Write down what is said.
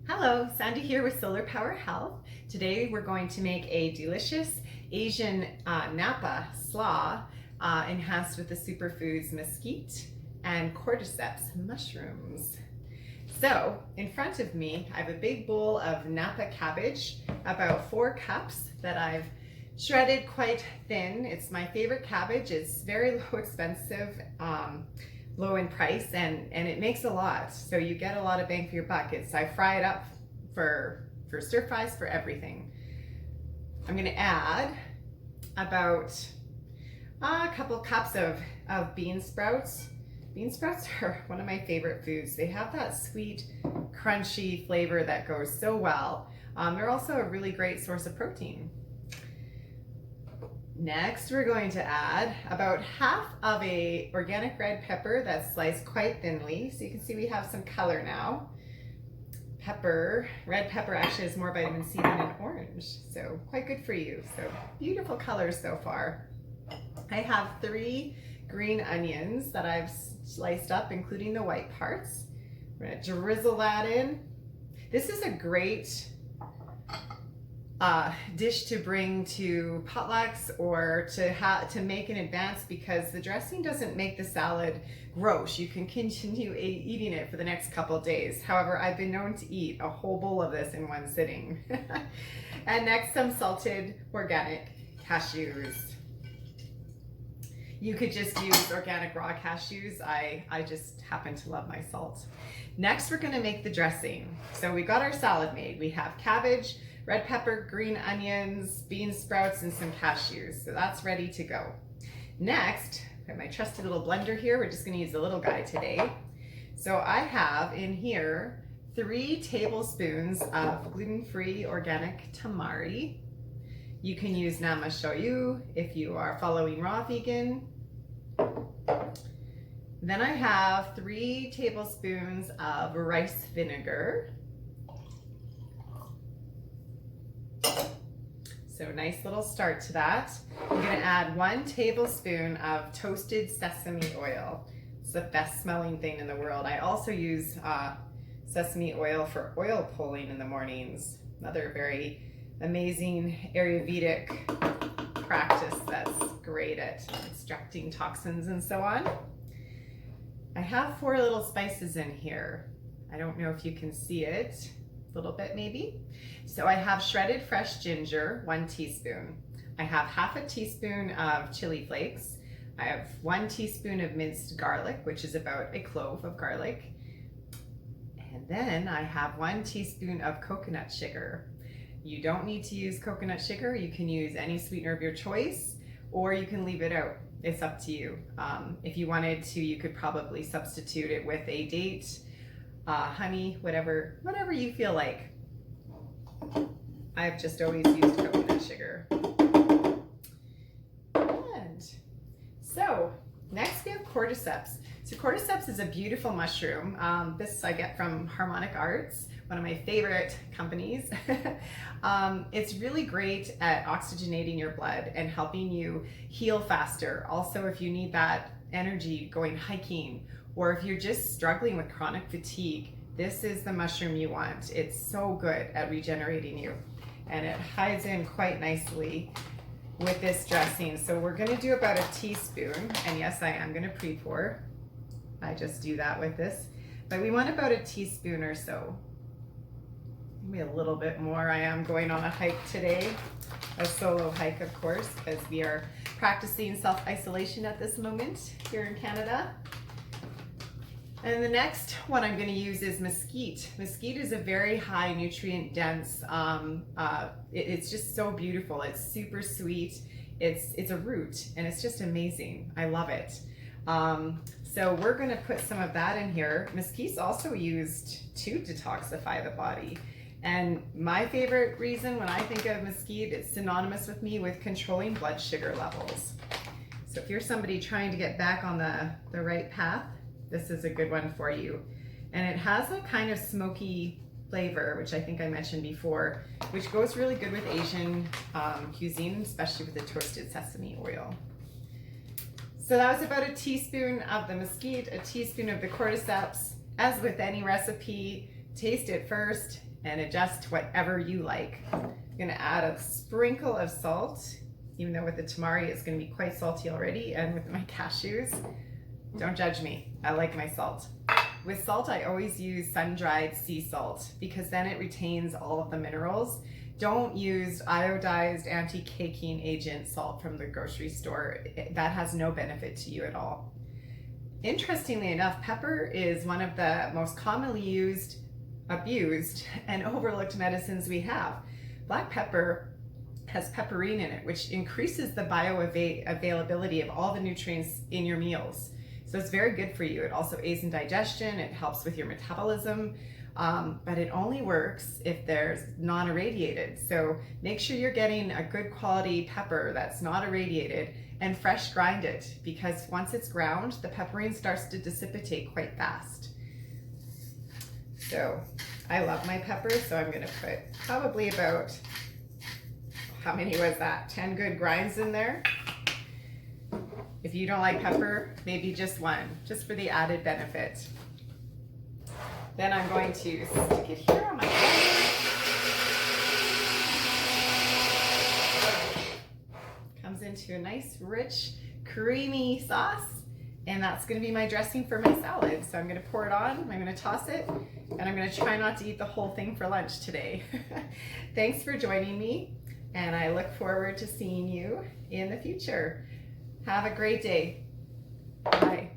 Hello, Sandy here with Solar Power Health. Today we're going to make a delicious Asian Napa slaw enhanced with the superfoods mesquite and cordyceps mushrooms. So in front of me I have a big bowl of Napa cabbage, about 4 cups that I've shredded quite thin. It's my favorite cabbage. It's very low expensive, low in price, and it makes a lot, so you get a lot of bang for your buck. I fry it up for stir fries, for everything. I'm going to add about a couple cups of bean sprouts. Bean sprouts are one of my favorite foods. They have that sweet, crunchy flavor that goes so well. They're also a really great source of protein. Next, we're going to add about half of a organic red pepper that's sliced quite thinly. So you can see we have some color now. Red pepper actually has more vitamin C than an orange, so quite good for you. So beautiful colors so far. I have 3 green onions that I've sliced up, including the white parts. We're gonna drizzle that in. This is a great dish to bring to potlucks or to make in advance, because the dressing doesn't make the salad gross. You can continue eating it for the next couple days. However, I've been known to eat a whole bowl of this in one sitting. And next, some salted organic cashews. You could just use organic raw cashews. I just happen to love my salt. Next, we're gonna make the dressing. So we got our salad made. We have cabbage, red pepper, green onions, bean sprouts, and some cashews. So that's ready to go. Next, I have my trusty little blender here. We're just gonna use the little guy today. So I have in here 3 tablespoons of gluten-free organic tamari. You can use nama shoyu if you are following raw vegan. Then I have 3 tablespoons of rice vinegar. So nice little start to that. I'm gonna add 1 tablespoon of toasted sesame oil. It's the best smelling thing in the world. I also use sesame oil for oil pulling in the mornings. Another very amazing Ayurvedic practice that's great at extracting toxins and so on. I have 4 little spices in here. I don't know if you can see it. A little bit maybe. So I have shredded fresh ginger, 1 teaspoon. I have half a teaspoon of chili flakes. I have 1 teaspoon of minced garlic, which is about a clove of garlic. And then I have 1 teaspoon of coconut sugar. You don't need to use coconut sugar. You can use any sweetener of your choice, or you can leave it out. It's up to you. If you wanted to, you could probably substitute it with a date, honey, whatever you feel like. I've just always used coconut sugar. And so next we have cordyceps. So cordyceps is a beautiful mushroom. This I get from Harmonic Arts, one of my favorite companies. It's really great at oxygenating your blood and helping you heal faster. Also, if you need that energy going hiking, or if you're just struggling with chronic fatigue, this is the mushroom you want. It's so good at regenerating you, and it hides in quite nicely with this dressing. So we're gonna do about a teaspoon, and yes, I am gonna pre-pour. I just do that with this, but we want about a teaspoon or so. Maybe a little bit more. I am going on a hike today, a solo hike, of course, because we are practicing self-isolation at this moment here in Canada. And the next one I'm going to use is mesquite. Mesquite is a very high nutrient dense, it's just so beautiful. It's super sweet. It's a root, and it's just amazing. I love it. So we're going to put some of that in here. Mesquite's also used to detoxify the body. And my favorite reason when I think of mesquite, it's synonymous with me with controlling blood sugar levels. So if you're somebody trying to get back on the right path, this is a good one for you. And it has a kind of smoky flavor, which I think I mentioned before, which goes really good with Asian cuisine, especially with the toasted sesame oil. So that was about a teaspoon of the mesquite, a teaspoon of the cordyceps. As with any recipe, taste it first and adjust whatever you like. I'm gonna add a sprinkle of salt, even though with the tamari it's gonna be quite salty already, and with my cashews. Don't judge me, I like my salt. With salt, I always use sun-dried sea salt because then it retains all of the minerals. Don't use iodized anti-caking agent salt from the grocery store. That has no benefit to you at all. Interestingly enough, pepper is one of the most commonly used, abused, and overlooked medicines we have. Black pepper has pepperine in it, which increases the bioavailability of all the nutrients in your meals. So it's very good for you. It also aids in digestion, it helps with your metabolism, but it only works if there's non-irradiated. So make sure you're getting a good quality pepper that's not irradiated and fresh grind it, because once it's ground, the pepperine starts to dissipate quite fast. So I love my peppers, so I'm gonna put probably about, how many was that? 10 good grinds in there. If you don't like pepper, maybe just one, just for the added benefit. Then I'm going to stick it here on my plate. Comes into a nice, rich, creamy sauce, and that's gonna be my dressing for my salad. So I'm gonna pour it on, I'm gonna toss it, and I'm gonna try not to eat the whole thing for lunch today. Thanks for joining me, and I look forward to seeing you in the future. Have a great day. Bye.